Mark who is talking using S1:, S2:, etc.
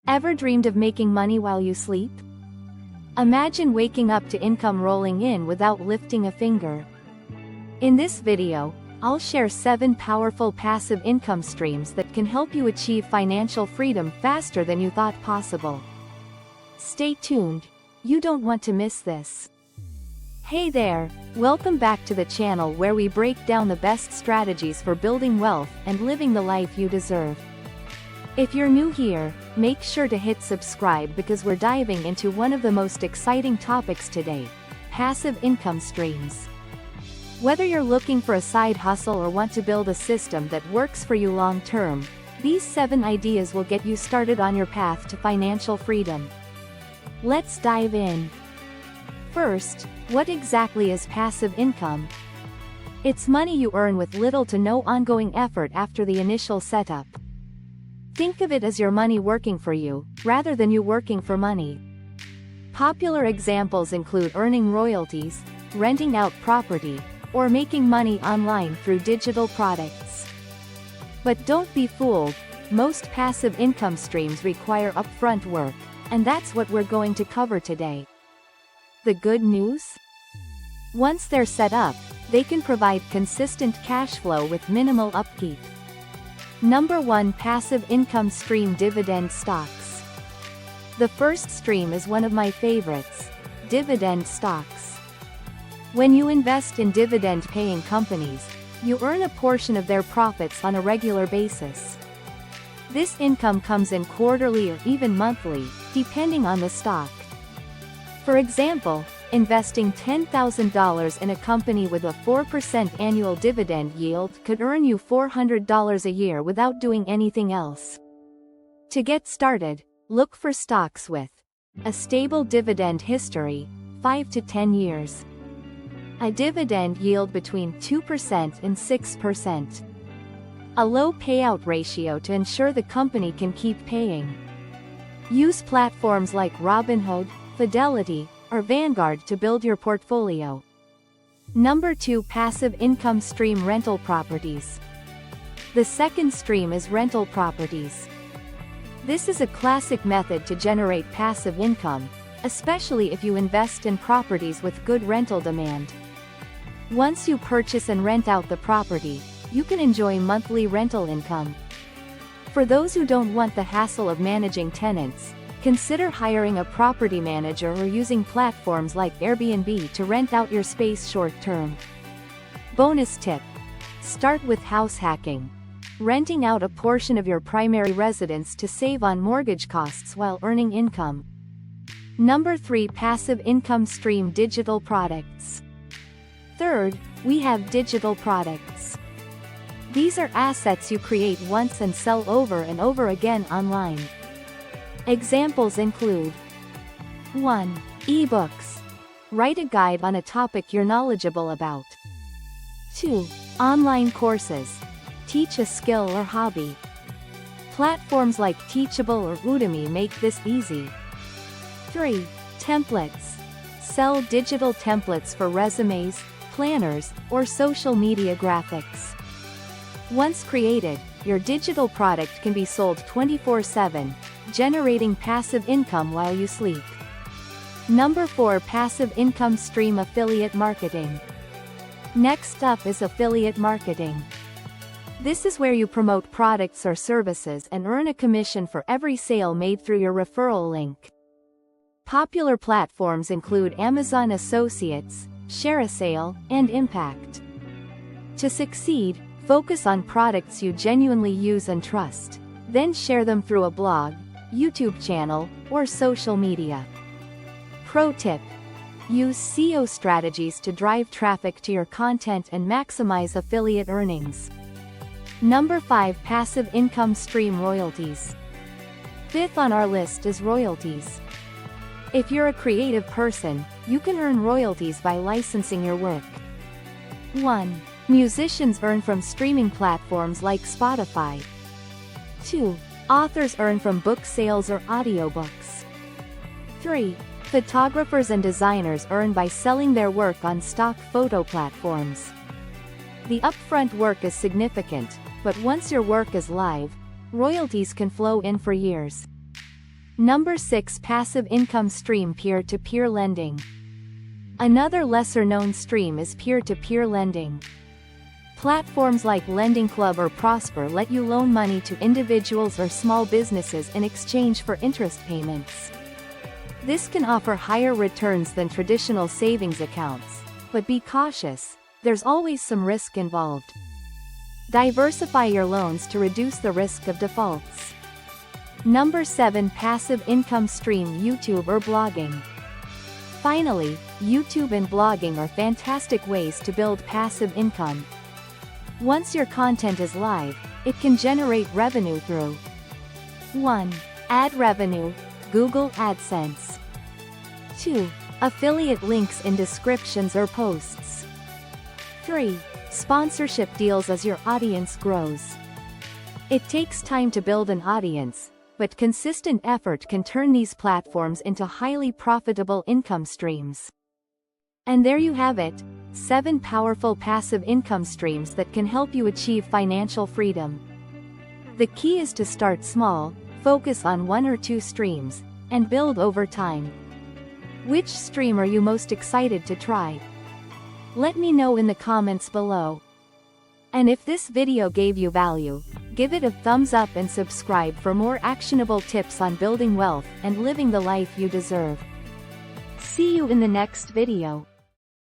S1: Ever dreamed of making money while you sleep? Imagine waking up to income rolling in without lifting a finger. In this video, I'll share 7 powerful passive income streams that can help you achieve financial freedom faster than you thought possible. Stay tuned, you don't want to miss this. Hey there, welcome back to the channel where we break down the best strategies for building wealth and living the life you deserve. If you're new here, make sure to hit subscribe because we're diving into one of the most exciting topics today: passive income streams. Whether you're looking for a side hustle or want to build a system that works for you long term, these 7 ideas will get you started on your path to financial freedom. Let's dive in. First, what exactly is passive income? It's money you earn with little to no ongoing effort after the initial setup. Think of it as your money working for you, rather than you working for money. Popular examples include earning royalties, renting out property, or making money online through digital products. But don't be fooled, most passive income streams require upfront work, and that's what we're going to cover today. The good news? Once they're set up, they can provide consistent cash flow with minimal upkeep. Number 1 passive income stream: dividend stocks. The first stream is one of my favorites: dividend stocks. When you invest in dividend-paying companies, you earn a portion of their profits on a regular basis. This income comes in quarterly or even monthly, depending on the stock. For example, investing $10,000 in a company with a 4% annual dividend yield could earn you $400 a year without doing anything else. To get started, look for stocks with a stable dividend history, 5 to 10 years. A dividend yield between 2% and 6%. A low payout ratio to ensure the company can keep paying. Use platforms like Robinhood, Fidelity, or Vanguard to build your portfolio. Number 2 passive income stream: rental properties. The second stream is rental properties. This is a classic method to generate passive income, especially if you invest in properties with good rental demand. Once you purchase and rent out the property, you can enjoy monthly rental income. For those who don't want the hassle of managing tenants, consider hiring a property manager or using platforms like Airbnb to rent out your space short-term. Bonus tip: start with house hacking, renting out a portion of your primary residence to save on mortgage costs while earning income. Number 3 passive income stream: digital products. Third, we have digital products. These are assets you create once and sell over and over again online. Examples include: 1. Ebooks. Write a guide on a topic you're knowledgeable about. 2. Online courses. Teach a skill or hobby. Platforms like Teachable or Udemy make this easy. 3. Templates. Sell digital templates for resumes, planners, or social media graphics. Once created, your digital product can be sold 24/7, generating passive income while you sleep. Number 4 passive income stream: affiliate marketing. Next up is affiliate marketing. This is where you promote products or services and earn a commission for every sale made through your referral link. Popular platforms include Amazon Associates, ShareASale, and Impact. To succeed, focus on products you genuinely use and trust, then share them through a blog, YouTube channel, or social media. Pro tip: use SEO strategies to drive traffic to your content and maximize affiliate earnings. Number 5 passive income stream: royalties. Fifth on our list is royalties. If you're a creative person, you can earn royalties by licensing your work. 1. Musicians earn from streaming platforms like Spotify. 2. Authors earn from book sales or audiobooks. 3. Photographers and designers earn by selling their work on stock photo platforms. The upfront work is significant, but once your work is live, royalties can flow in for years. Number 6. Passive income stream. Peer-to-peer lending. Another lesser-known stream is peer-to-peer lending. Platforms like Lending Club or Prosper let you loan money to individuals or small businesses in exchange for interest payments. This can offer higher returns than traditional savings accounts, but be cautious, there's always some risk involved. Diversify your loans to reduce the risk of defaults. Number 7. Passive income stream. YouTube or blogging. Finally, YouTube and blogging are fantastic ways to build passive income. Once your content is live, it can generate revenue through 1. Ad revenue, Google AdSense. 2. Affiliate links in descriptions or posts. 3. Sponsorship deals as your audience grows. It takes time to build an audience, but consistent effort can turn these platforms into highly profitable income streams. And there you have it, 7 powerful passive income streams that can help you achieve financial freedom. The key is to start small, focus on 1 or 2 streams, and build over time. Which stream are you most excited to try? Let me know in the comments below. And if this video gave you value, give it a thumbs up and subscribe for more actionable tips on building wealth and living the life you deserve. See you in the next video.